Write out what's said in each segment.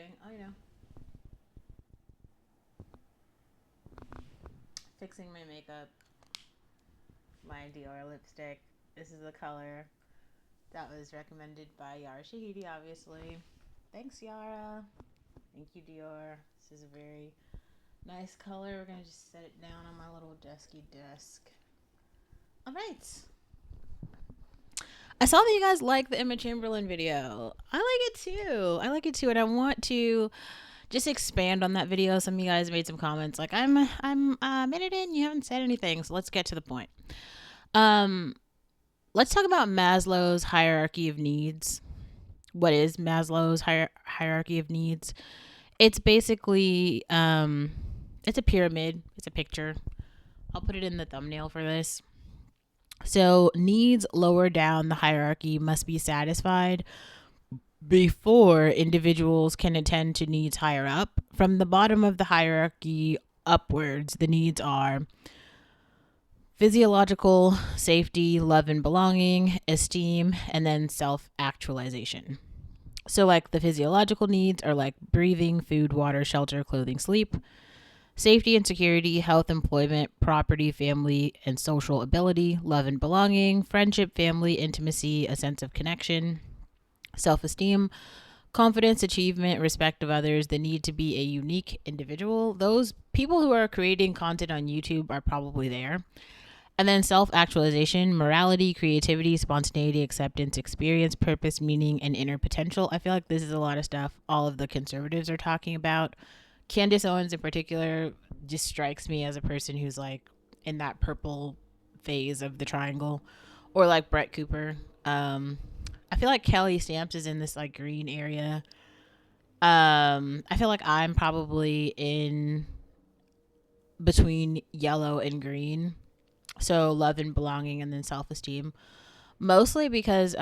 doing? Oh, fixing my makeup, my Dior lipstick. This is the color that was recommended by Yara Shahidi, obviously. Thanks, Yara. Thank you, Dior. This is a very nice color. We're going to just set it down on my little dusky desk. All right. I saw that you guys like the Emma Chamberlain video. I like it too. And I want to just expand on that video. Some of you guys made some comments like I'm a minute in, you haven't said anything, so let's get to the point. Um, let's talk about Maslow's hierarchy of needs. What is Maslow's hierarchy of needs? It's basically it's a pyramid. It's a picture. I'll put it in the thumbnail for this. So needs lower down the hierarchy must be satisfied before individuals can attend to needs higher up. From the bottom of the hierarchy upwards, the needs are physiological, safety, love and belonging, esteem, and then self-actualization. So like the physiological needs are like breathing, food, water, shelter, clothing, sleep. Safety and security, health, employment, property, family, and social ability, love and belonging, friendship, family, intimacy, a sense of connection, self-esteem, confidence, achievement, respect of others, the need to be a unique individual. Those people who are creating content on YouTube are probably there. And then self-actualization, morality, creativity, spontaneity, acceptance, experience, purpose, meaning, and inner potential. I feel like this is a lot of stuff all of the conservatives are talking about. Candace Owens in particular just strikes me as a person who's like in that purple phase of the triangle, or like Brett Cooper. I feel like Kelly Stamps is in this like green area. I feel like I'm probably in between yellow and green. So love and belonging and then self-esteem. Mostly because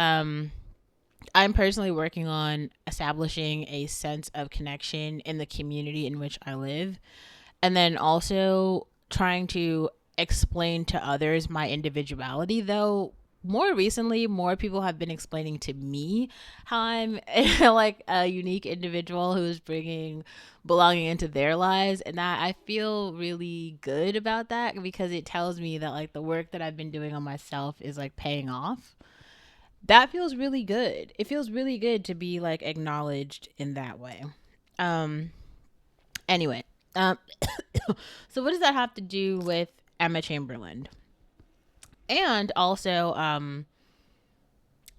I'm personally working on establishing a sense of connection in the community in which I live. And then also trying to explain to others my individuality, though more recently more people have been explaining to me how I'm like a unique individual who's bringing belonging into their lives, and that I feel really good about that because it tells me that like the work that I've been doing on myself is like paying off. That feels really good. It feels really good to be like acknowledged in that way. um anyway um so what does that have to do with Emma Chamberlain and also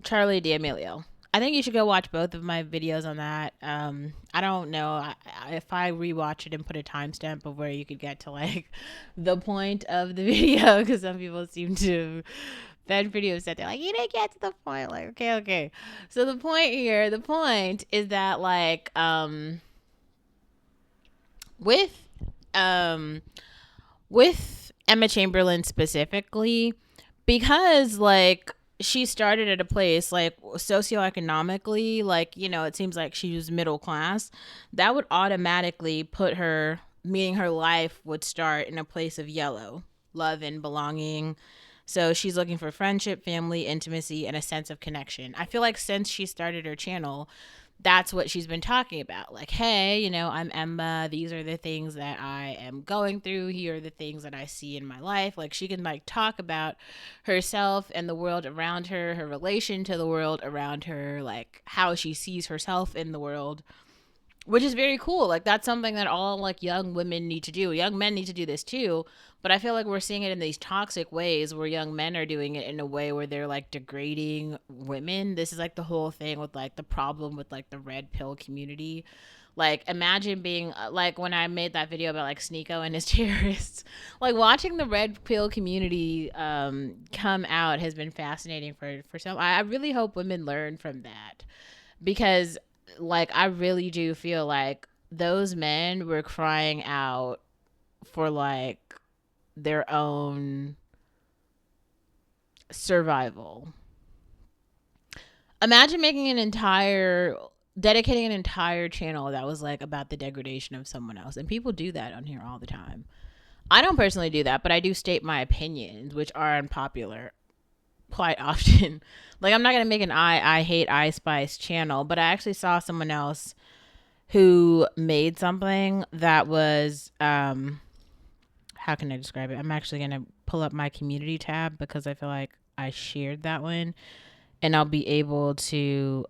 Charlie D'Amelio? I think you should go watch both of my videos on that. I don't know if I rewatch it and put a timestamp of where you could get to like the point of the video, because some people seem to been pretty upset. They're like, you didn't get to the point. Like, okay. So the point is that like with um with Emma Chamberlain specifically, because like she started at a place like socioeconomically, like, you know, it seems like she was middle class, that would automatically put her, meaning her life would start in a place of yellow, love and belonging. So she's looking for friendship, family, intimacy, and a sense of connection. I feel like since she started her channel, that's what she's been talking about. Like, hey, you know, I'm Emma. These are the things that I am going through. Here are the things that I see in my life. Like, she can like talk about herself and the world around her, her relation to the world around her, like how she sees herself in the world, which is very cool. Like, that's something that all like young women need to do. Young men need to do this too, but I feel like we're seeing it in these toxic ways where young men are doing it in a way where they're like degrading women. This is like the whole thing with like the problem with like the red pill community. Like, imagine being like when I made that video about like Sneeko and his terrorists, like watching the red pill community come out has been fascinating for some. I really hope women learn from that, because like I really do feel like those men were crying out for like their own survival. Imagine making an entire dedicating an entire channel that was like about the degradation of someone else, and people do that on here all the time. I don't personally do that, but I do state my opinions, which are unpopular quite often. Like, I'm not gonna make an I hate I Spice channel, but I actually saw someone else who made something that was how can I describe it? I'm actually going to pull up my community tab because I feel like I shared that one, and I'll be able to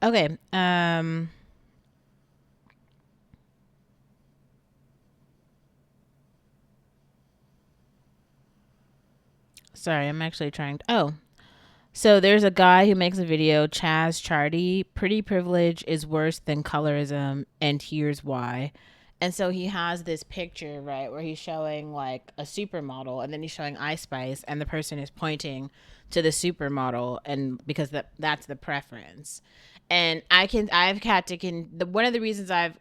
okay. Sorry, I'm actually trying to, oh, so there's a guy who makes a video, Chaz Chardy. Pretty privilege is worse than colorism, and here's why. And so he has this picture, right, where he's showing like a supermodel, and then he's showing Ice Spice, and the person is pointing to the supermodel, and because that's the preference. And I've had to one of the reasons I've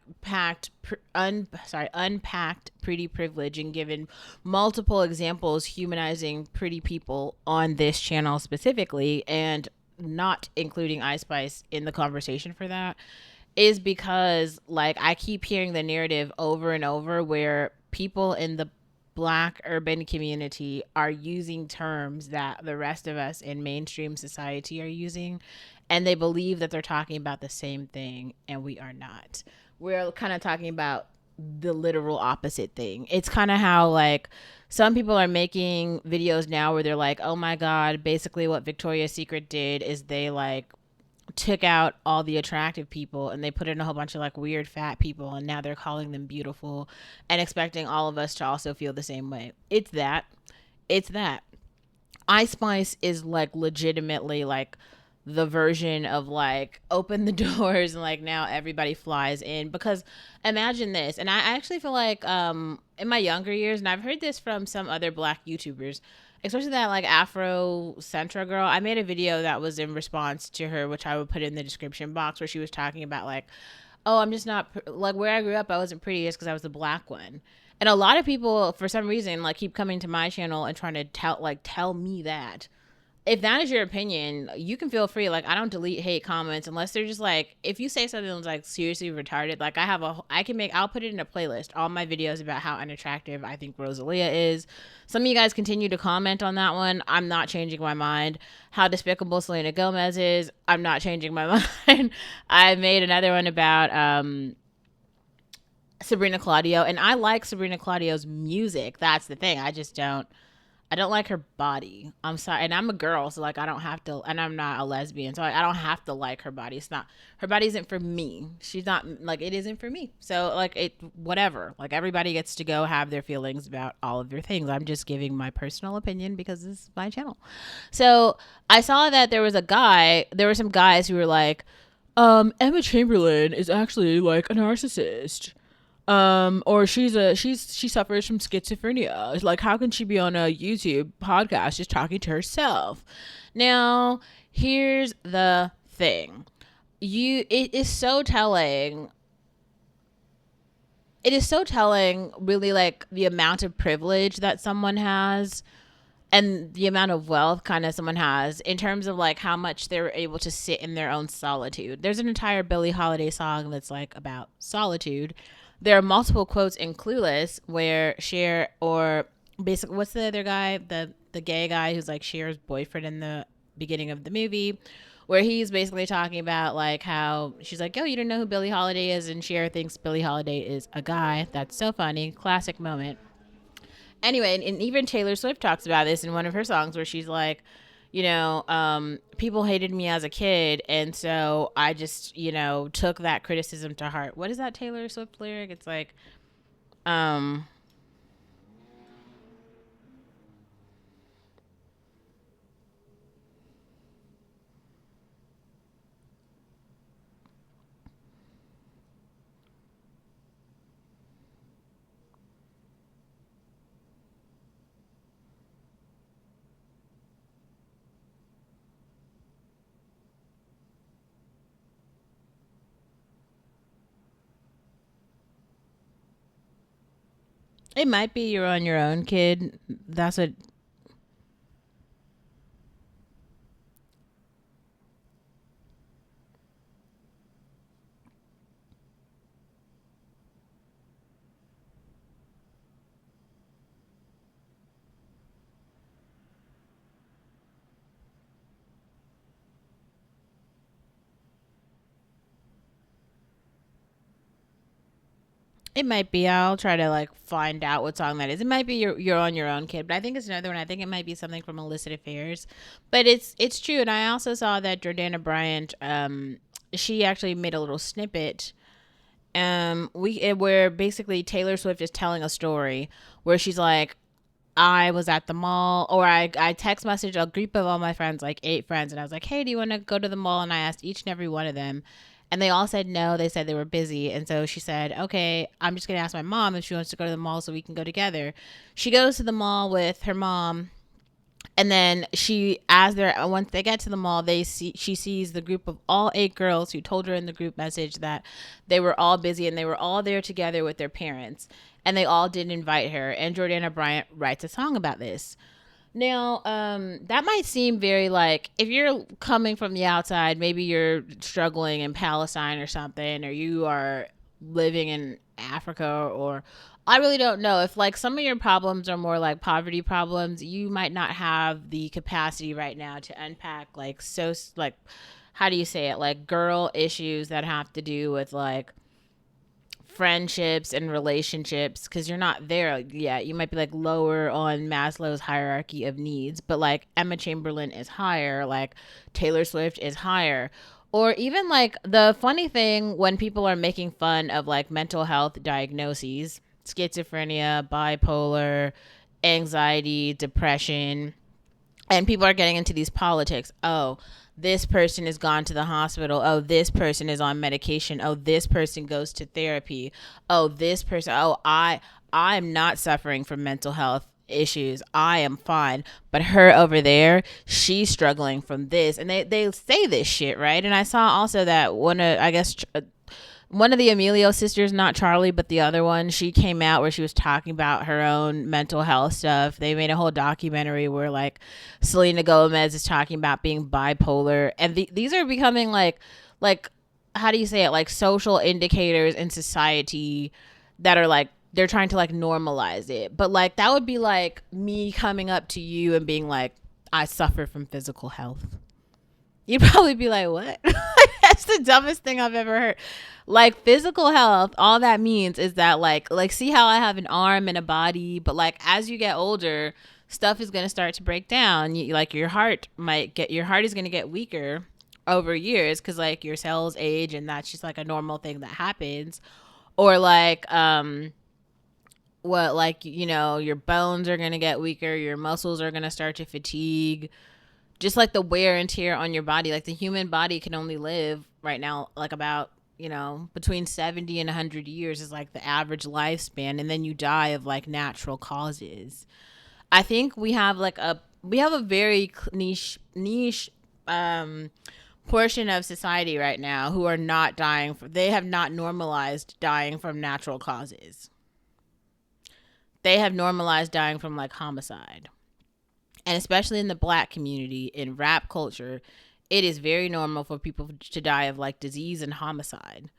unpacked pretty privilege and given multiple examples humanizing pretty people on this channel specifically, and not including Ice Spice in the conversation for that, is because like I keep hearing the narrative over and over where people in the Black urban community are using terms that the rest of us in mainstream society are using, and they believe that they're talking about the same thing, and we are not. We're kind of talking about the literal opposite thing. It's kind of how like some people are making videos now where they're like, oh my god, basically what Victoria's Secret did is they like took out all the attractive people and they put in a whole bunch of like weird fat people, and now they're calling them beautiful and expecting all of us to also feel the same way. It's that Ice Spice is like legitimately like the version of like open the doors and like now everybody flies in. Because imagine this, and I actually feel like in my younger years, and I've heard this from some other Black YouTubers, especially that like Afro Centra girl. I made a video that was in response to her, which I would put in the description box, where she was talking about like, oh, I'm just not like where I grew up, I wasn't pretty just because I was the Black one. And a lot of people for some reason like keep coming to my channel and trying to tell me that. If that is your opinion, you can feel free. Like, I don't delete hate comments unless they're just like, if you say something that's like seriously retarded, like I'll put it in a playlist, all my videos about how unattractive I think Rosalia is. Some of you guys continue to comment on that one. I'm not changing my mind. How despicable Selena Gomez is. I'm not changing my mind. I made another one about, Sabrina Claudio, and I like Sabrina Claudio's music. That's the thing. I don't like her body. I'm sorry. And I'm a girl, so like I don't have to, and I'm not a lesbian, so I don't have to like her body. It's not, her body isn't for me. She's not like, it isn't for me. So like whatever. Like everybody gets to go have their feelings about all of their things. I'm just giving my personal opinion because this is my channel. So I saw that there were some guys who were like, Emma Chamberlain is actually like a narcissist, or she suffers from schizophrenia. Like, how can she be on a YouTube podcast just talking to herself? Now, here's the thing. It is so telling. It is so telling, really, like the amount of privilege that someone has and the amount of wealth kind of someone has in terms of like how much they're able to sit in their own solitude. There's an entire Billie Holiday song that's like about solitude. There are multiple quotes in Clueless where Cher, or basically what's the other guy, the gay guy who's like Cher's boyfriend in the beginning of the movie, where he's basically talking about like how she's like, oh, you don't know who Billie Holiday is, and Cher thinks Billie Holiday is a guy. That's so funny. Classic moment. Anyway, and even Taylor Swift talks about this in one of her songs where she's like, people hated me as a kid, and so I just, took that criticism to heart. What is that Taylor Swift lyric? It's like, um, It might be you're on your own, kid. That's what. It might be. I'll try to like find out what song that is. It might be you're on your own, kid, but I think it's another one. I think it might be something from Illicit Affairs, but it's true. And I also saw that Jordana Bryant, she actually made a little snippet, where basically Taylor Swift is telling a story where she's like, I was at the mall, or I text messaged a group of all my friends, like 8 friends, and I was like, hey, do you want to go to the mall? And I asked each and every one of them, and they all said no. They said they were busy. And so she said, okay, I'm just going to ask my mom if she wants to go to the mall so we can go together. She goes to the mall with her mom, and then once they get to the mall, she sees the group of all 8 girls who told her in the group message that they were all busy and they were all there together with their parents, and they all didn't invite her. And Jordana Bryant writes a song about this. Now, that might seem very like, if you're coming from the outside, maybe you're struggling in Palestine or something, or you are living in Africa, or I really don't know. If like some of your problems are more like poverty problems, you might not have the capacity right now to unpack like like, how do you say it? Like girl issues that have to do with like friendships and relationships, because you're not there yet. You might be like lower on Maslow's hierarchy of needs, but like Emma Chamberlain is higher, like Taylor Swift is higher. Or even like the funny thing when people are making fun of like mental health diagnoses, schizophrenia, bipolar, anxiety, depression, and people are getting into these politics. Oh, this person has gone to the hospital. Oh, this person is on medication. Oh, this person goes to therapy. Oh, this person. I'm not suffering from mental health issues. I am fine. But her over there, she's struggling from this. And they say this shit, right? And I saw also that one of the Emilio sisters, not Charlie, but the other one, she came out where she was talking about her own mental health stuff. They made a whole documentary where like Selena Gomez is talking about being bipolar, and these are becoming like how do you say it, like social indicators in society that are like they're trying to like normalize it. But like that would be like me coming up to you and being like, I suffer from physical health. You'd probably be like, what? That's the dumbest thing I've ever heard. Like physical health, all that means is that like see how I have an arm and a body, but like as you get older, stuff is gonna start to break down. Like your heart is gonna get weaker over years because like your cells age, and that's just like a normal thing that happens. Or like what, like, your bones are gonna get weaker, your muscles are gonna start to fatigue, just like the wear and tear on your body. Like the human body can only live right now like about between 70 and 100 years is like the average lifespan, and then you die of like natural causes. I think we have a very niche portion of society right now who are not they have not normalized dying from natural causes. They have normalized dying from like homicide. And especially in the black community, in rap culture, it is very normal for people to die of like disease and homicide.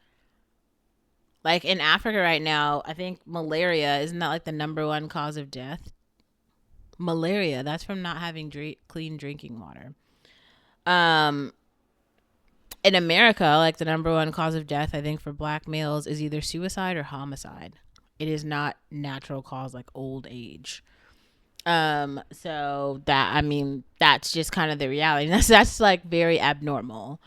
Like in Africa right now, I think malaria, isn't that like the number one cause of death? Malaria, that's from not having clean drinking water. Um, in America, like the number one cause of death, I think for black males is either suicide or homicide. It is not natural cause like old age. So that, I mean, that's just kind of the reality. That's like very abnormal.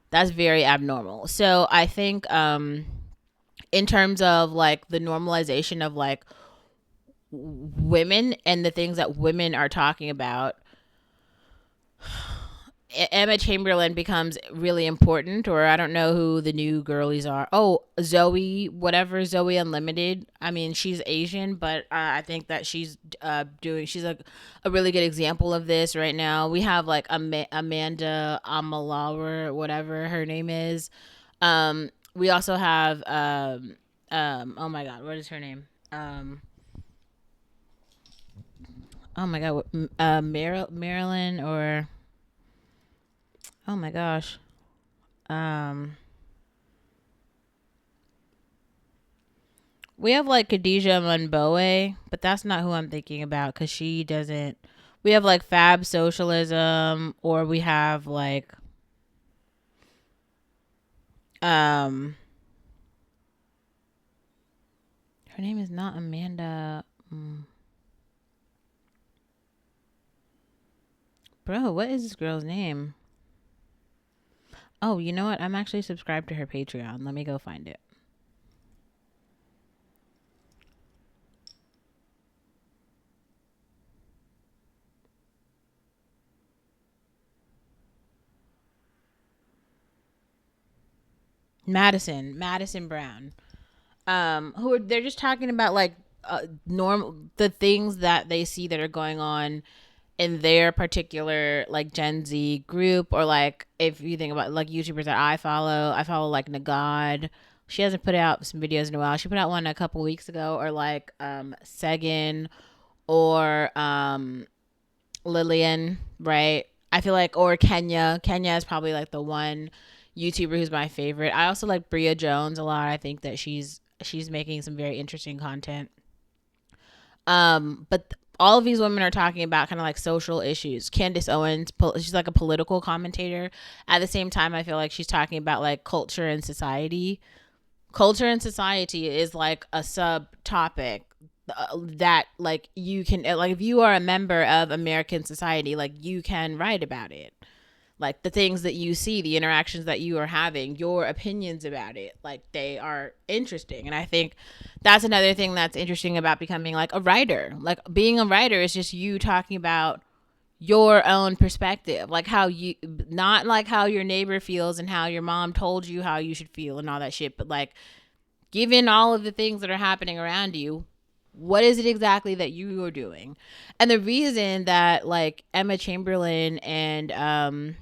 That's very abnormal. So I think in terms of like the normalization of like women and the things that women are talking about, Emma Chamberlain becomes really important, or I don't know who the new girlies are. Oh, Zoe Unlimited. I mean, she's Asian, but I think that she's a really good example of this right now. We have like Amanda Amalawar, whatever her name is. We also have, oh my God, what is her name? Oh my god, Maryland or oh my gosh, um, we have like Khadijah Munboe, but that's not who I'm thinking about because she doesn't. We have like Fab Socialism, or we have like um, her name is not Amanda. Bro, what is this girl's name? Oh, you know what? I'm actually subscribed to her Patreon. Let me go find it. Madison Brown. Who are they're just talking about like normal the things that they see that are going on in their particular like Gen Z group, or like if you think about like YouTubers that I follow like Nagad. She hasn't put out some videos in a while. She put out one a couple weeks ago, or like Sagan, or Lillian, right? I feel like, or Kenya. Kenya is probably like the one YouTuber who's my favorite. I also like Bria Jones a lot. I think that she's making some very interesting content. But all of these women are talking about kind of like social issues. Candace Owens, she's like a political commentator. At the same time, I feel like she's talking about like culture and society. Culture and society is like a subtopic that like you can like if you are a member of American society, like you can write about it, like the things that you see, the interactions that you are having, your opinions about it, like they are interesting. And I think that's another thing that's interesting about becoming like a writer. Like being a writer is just you talking about your own perspective, like how you, not like how your neighbor feels and how your mom told you how you should feel and all that shit, but like given all of the things that are happening around you, what is it exactly that you are doing? And the reason that like Emma Chamberlain and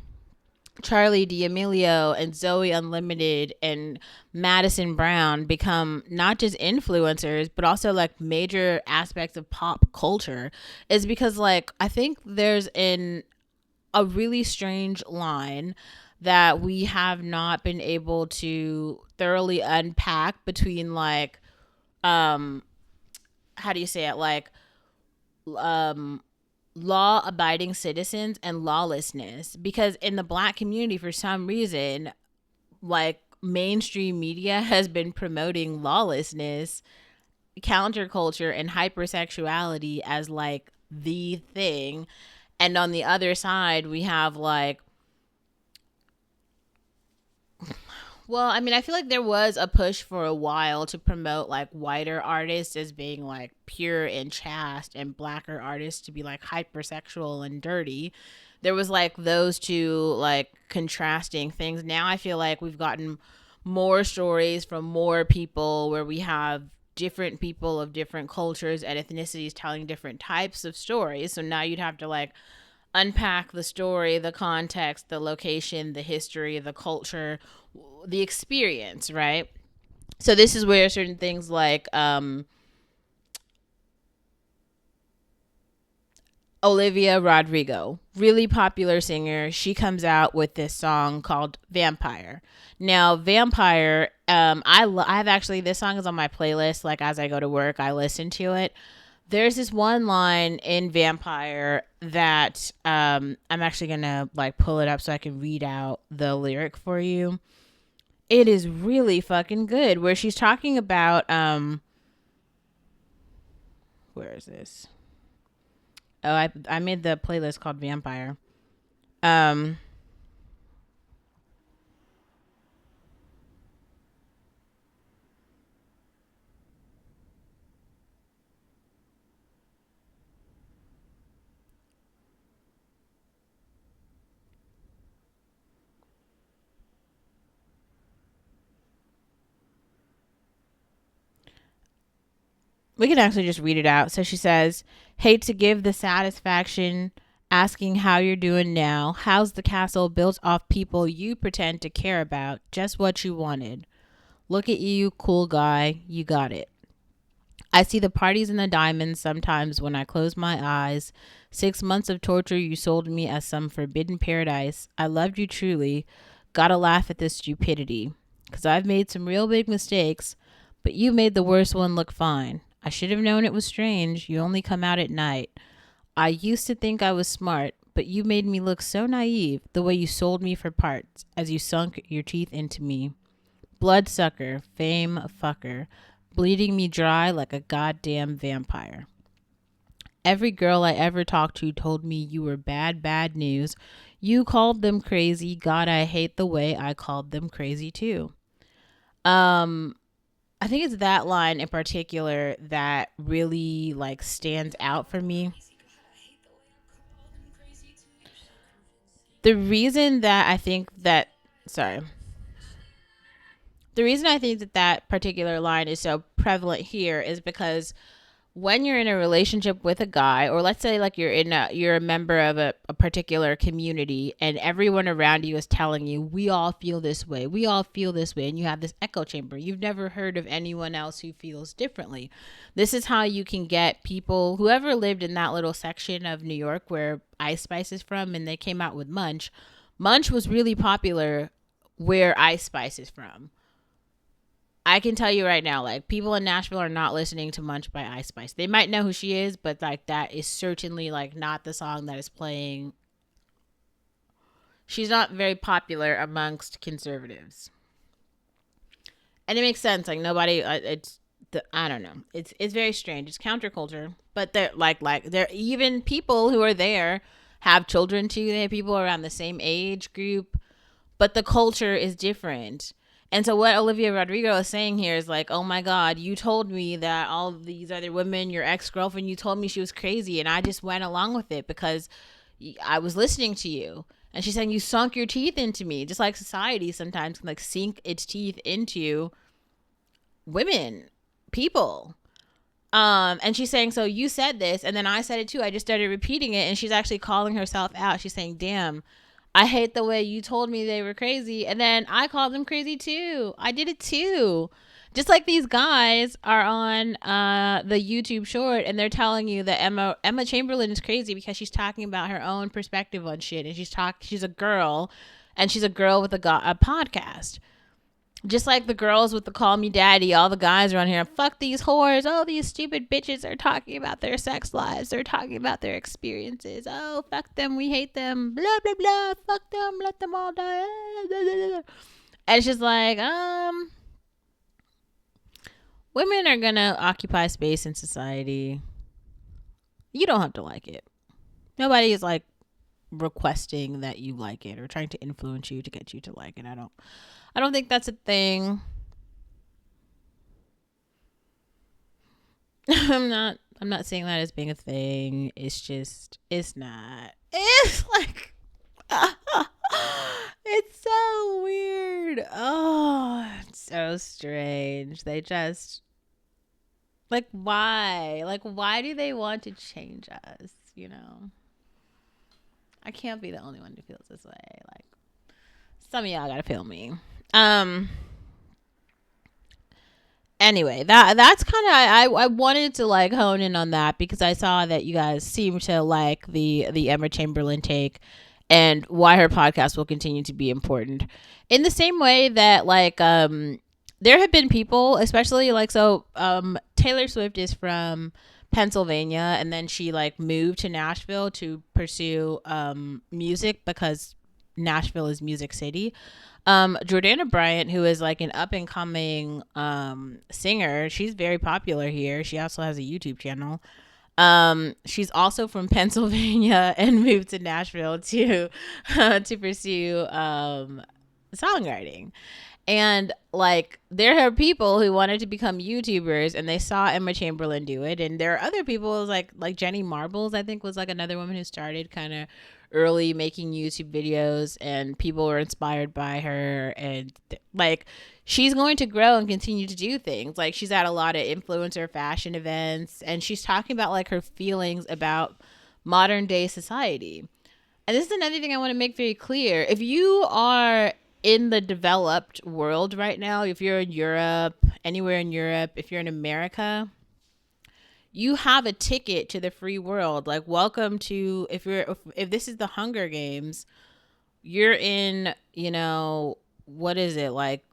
Charlie D'Amelio and Zoe Unlimited and Madison Brown become not just influencers but also like major aspects of pop culture is because like I think there's a really strange line that we have not been able to thoroughly unpack between like um how do you say it, like um law abiding citizens and lawlessness, because in the black community for some reason like mainstream media has been promoting lawlessness, counterculture, and hypersexuality as like the thing. And on the other side we have like, well, I mean, I feel like there was a push for a while to promote like whiter artists as being like pure and chaste, and blacker artists to be like hypersexual and dirty. There was like those two like contrasting things. Now I feel like we've gotten more stories from more people where we have different people of different cultures and ethnicities telling different types of stories. So now you'd have to like unpack the story, the context, the location, the history, the culture, the experience, right? So this is where certain things like Olivia Rodrigo, really popular singer, she comes out with this song called Vampire. Now, Vampire, I've actually, this song is on my playlist. Like as I go to work, I listen to it. There's this one line in Vampire that I'm actually gonna like pull it up so I can read out the lyric for you. It is really fucking good. Where she's talking about where is this? Oh, I made the playlist called Vampire. Um, we can actually just read it out. So she says, "Hate to give the satisfaction asking how you're doing now. How's the castle built off people you pretend to care about? Just what you wanted. Look at you, cool guy. You got it. I see the parties and the diamonds sometimes when I close my eyes. 6 months of torture you sold me as some forbidden paradise. I loved you truly. Gotta laugh at this stupidity. 'Cause I've made some real big mistakes, but you made the worst one look fine. I should have known it was strange. You only come out at night. I used to think I was smart, but you made me look so naive the way you sold me for parts as you sunk your teeth into me. Bloodsucker, fame fucker, bleeding me dry like a goddamn vampire. Every girl I ever talked to told me you were bad, bad news. You called them crazy. God, I hate the way I called them crazy too. Um, I think it's that line in particular that really like stands out for me. The reason that I think that, sorry, the reason I think that that particular line is so prevalent here is because when you're in a relationship with a guy, or let's say like you're a member of a particular community, and everyone around you is telling you we all feel this way, we all feel this way, and you have this echo chamber. You've never heard of anyone else who feels differently. This is how you can get people, whoever lived in that little section of New York where Ice Spice is from, and they came out with Munch was really popular where Ice Spice is from. I can tell you right now, like, people in Nashville are not listening to Munch by Ice Spice. They might know who she is, but like that is certainly like not the song that is playing. She's not very popular amongst conservatives. And it makes sense. Like, nobody I don't know. It's very strange. It's counterculture, but they're like they're even people who are there have children too. They have people around the same age group, but the culture is different. And so what Olivia Rodrigo is saying here is like, oh my God, you told me that all of these other women, your ex-girlfriend, you told me she was crazy, and I just went along with it because I was listening to you. And she's saying you sunk your teeth into me, just like society sometimes can like sink its teeth into women, people. And she's saying, so you said this, and then I said it too. I just started repeating it, and she's actually calling herself out. She's saying, damn, I hate the way you told me they were crazy. And then I called them crazy too. I did it too. Just like these guys are on the YouTube short, and they're telling you that Emma Chamberlain is crazy because she's talking about her own perspective on shit. And she's a girl, and she's a girl with a podcast. Just like the girls with the call me daddy, all the guys are on here. Fuck these whores. Oh, these stupid bitches are talking about their sex lives. They're talking about their experiences. Oh, fuck them. We hate them. Blah, blah, blah. Fuck them. Let them all die. And it's just like, women are going to occupy space in society. You don't have to like it. Nobody is like requesting that you like it or trying to influence you to get you to like it. I don't think that's a thing. I'm not saying that as being a thing. It's just, it's not. It's like, it's so weird. Oh, it's so strange. They just, like, why? Like, why do they want to change us? You know? I can't be the only one who feels this way. Like, some of y'all gotta feel me. Anyway, that's kind of, I wanted to like hone in on that because I saw that you guys seem to like the Emma Chamberlain take and why her podcast will continue to be important. In the same way that like there have been people, especially like Taylor Swift is from Pennsylvania, and then she like moved to Nashville to pursue music because Nashville is Music City. Jordana Bryant, who is like an up and coming singer, she's very popular here. She also has a YouTube channel. She's also from Pennsylvania and moved to Nashville to pursue songwriting. And like there are people who wanted to become YouTubers and they saw Emma Chamberlain do it, and there are other people like Jenny Marbles, I think, was like another woman who started kind of early making YouTube videos, and people were inspired by her, and like she's going to grow and continue to do things. Like she's at a lot of influencer fashion events, and she's talking about like her feelings about modern day society. And this is another thing I want to make very clear. If you are in the developed world right now, if you're in Europe, anywhere in Europe, if you're in America, You have a ticket to the free world. Like, welcome to, if this is the Hunger Games, you're in, what is it, like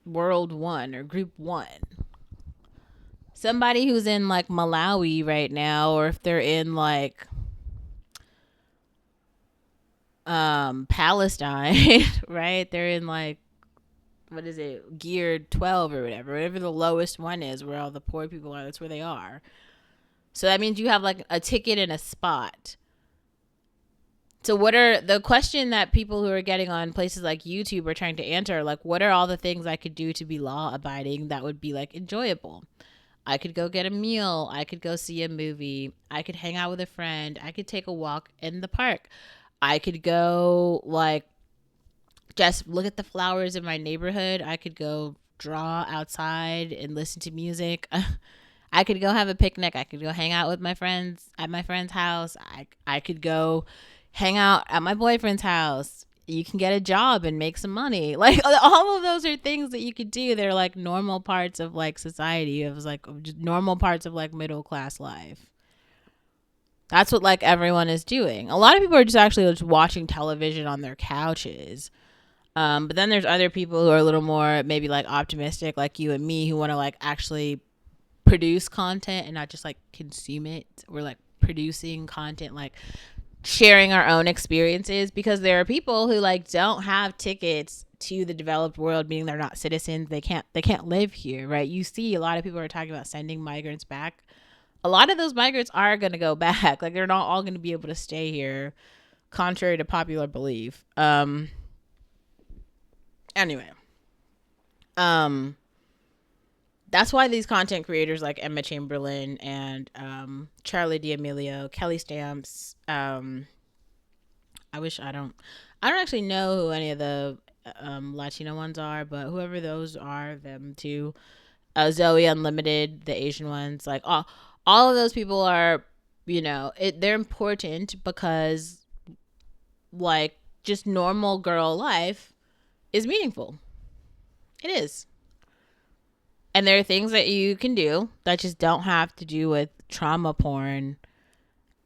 World 1 or Group 1. Somebody who's in like Malawi right now, or if they're in like Palestine, right? They're in like, what is it, geared 12 or whatever the lowest one is, where all the poor people are. That's where they are. So that means you have like a ticket and a spot. So what are the question that people who are getting on places like YouTube are trying to answer? Like, what are all the things I could do to be law abiding that would be like enjoyable? I could go get a meal. I could go see a movie. I could hang out with a friend. I could take a walk in the park. I could go like just look at the flowers in my neighborhood. I could go draw outside and listen to music. I could go have a picnic. I could go hang out with my friends at my friend's house. I could go hang out at my boyfriend's house. You can get a job and make some money. Like, all of those are things that you could do. They're like normal parts of like society. It was like just normal parts of like middle class life. That's what like everyone is doing. A lot of people are just actually just watching television on their couches. But then there's other people who are a little more maybe like optimistic, like you and me, who want to like actually produce content and not just like consume it. We're like producing content, like sharing our own experiences, because there are people who like don't have tickets to the developed world, meaning they're not citizens. They can't live here, right? You see a lot of people are talking about sending migrants back. A lot of those migrants are going to go back. Like, they're not all going to be able to stay here, contrary to popular belief. Anyway, that's why these content creators like Emma Chamberlain and Charlie D'Amelio, Kelly Stamps, I don't actually know who any of the Latino ones are, but whoever those are, them too. Zoe Unlimited, the Asian ones, like all of those people are, they're important because like just normal girl life is meaningful. It is. And there are things that you can do that just don't have to do with trauma porn,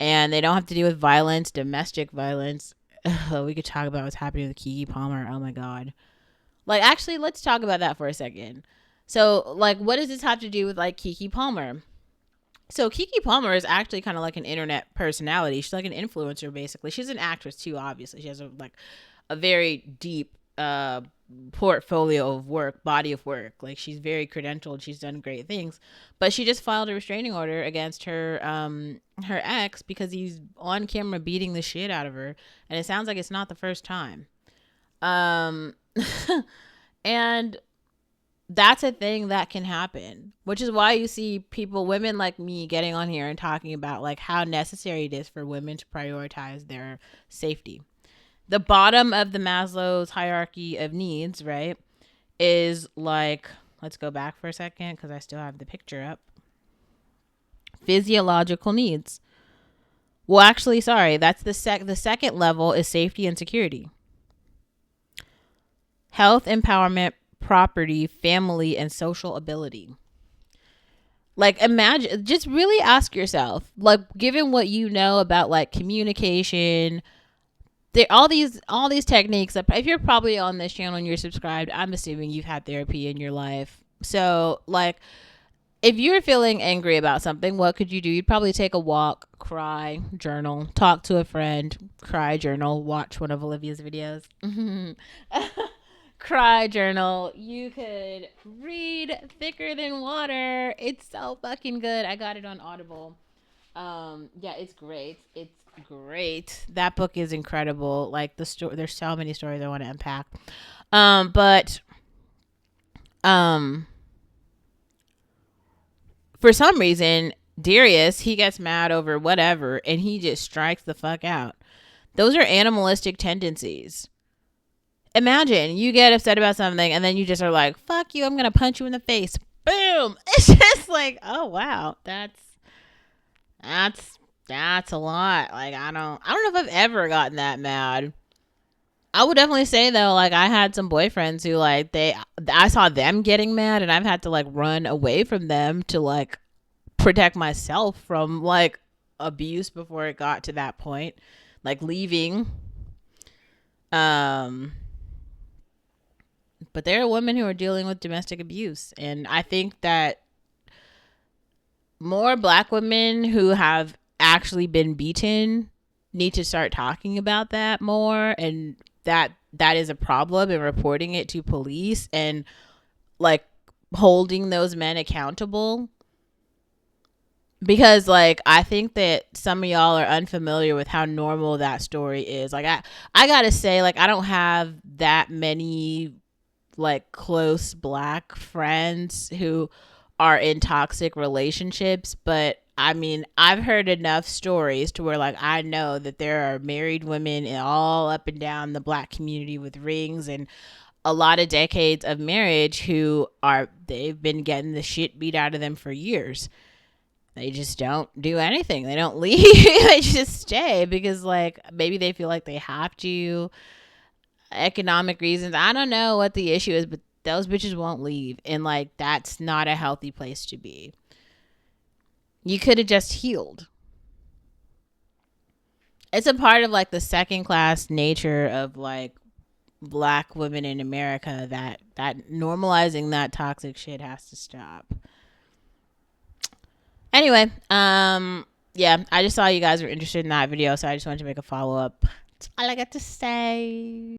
and they don't have to do with violence, domestic violence. We could talk about what's happening with Keke Palmer. Oh my God. Like, actually, let's talk about that for a second. So, like, what does this have to do with like Keke Palmer? So Keke Palmer is actually kind of like an internet personality. She's like an influencer, basically. She's an actress too, obviously. She has a very deep portfolio of work, body of work. Like, she's very credentialed. She's done great things. But she just filed a restraining order against her her ex because he's on camera beating the shit out of her. And it sounds like it's not the first time. And that's a thing that can happen, which is why you see women like me getting on here and talking about like how necessary it is for women to prioritize their safety. The bottom of the Maslow's hierarchy of needs, right, is like, let's go back for a second because I still have the picture up. Physiological needs. Well, actually, sorry, that's the second level is safety and security. Health, empowerment, property, family, and social ability. Like, imagine, just really ask yourself, like, given what you know about like communication, all these techniques that, if you're probably on this channel and you're subscribed, I'm assuming you've had therapy in your life. So like, if you're feeling angry about something, what could you do? You'd probably take a walk, cry, journal, talk to a friend, cry, journal, watch one of Olivia's videos. Cry, journal. You could read Thicker Than Water. It's so fucking good. I got it on Audible. Yeah, it's great. It's great. That book is incredible. Like, there's so many stories I want to unpack. But for some reason, Darius, he gets mad over whatever and he just strikes the fuck out. Those are animalistic tendencies. Imagine you get upset about something and then you just are like, fuck you, I'm gonna punch you in the face. Boom. It's just like, oh wow, that's a lot. Like, I don't know if I've ever gotten that mad. I would definitely say though, like, I had some boyfriends who like I saw them getting mad and I've had to like run away from them to like protect myself from like abuse before it got to that point, like leaving. Um, but there are women who are dealing with domestic abuse, and I think that more Black women who have actually been beaten need to start talking about that more, and that is a problem, and reporting it to police and like holding those men accountable. Because like I think that some of y'all are unfamiliar with how normal that story is. Like I gotta say, like I don't have that many like close Black friends who are in toxic relationships, but I mean, I've heard enough stories to where like I know that there are married women in all up and down the Black community with rings and a lot of decades of marriage who are they've been getting the shit beat out of them for years. They just don't do anything. They don't leave. They just stay because like maybe they feel like they have to, economic reasons. I don't know what the issue is, but those bitches won't leave, and like that's not a healthy place to be. You could have just healed. It's a part of like the second class nature of like Black women in America that normalizing that toxic shit has to stop. Anyway, yeah, I just saw you guys were interested in that video, so I just wanted to make a follow up. That's all I got to say.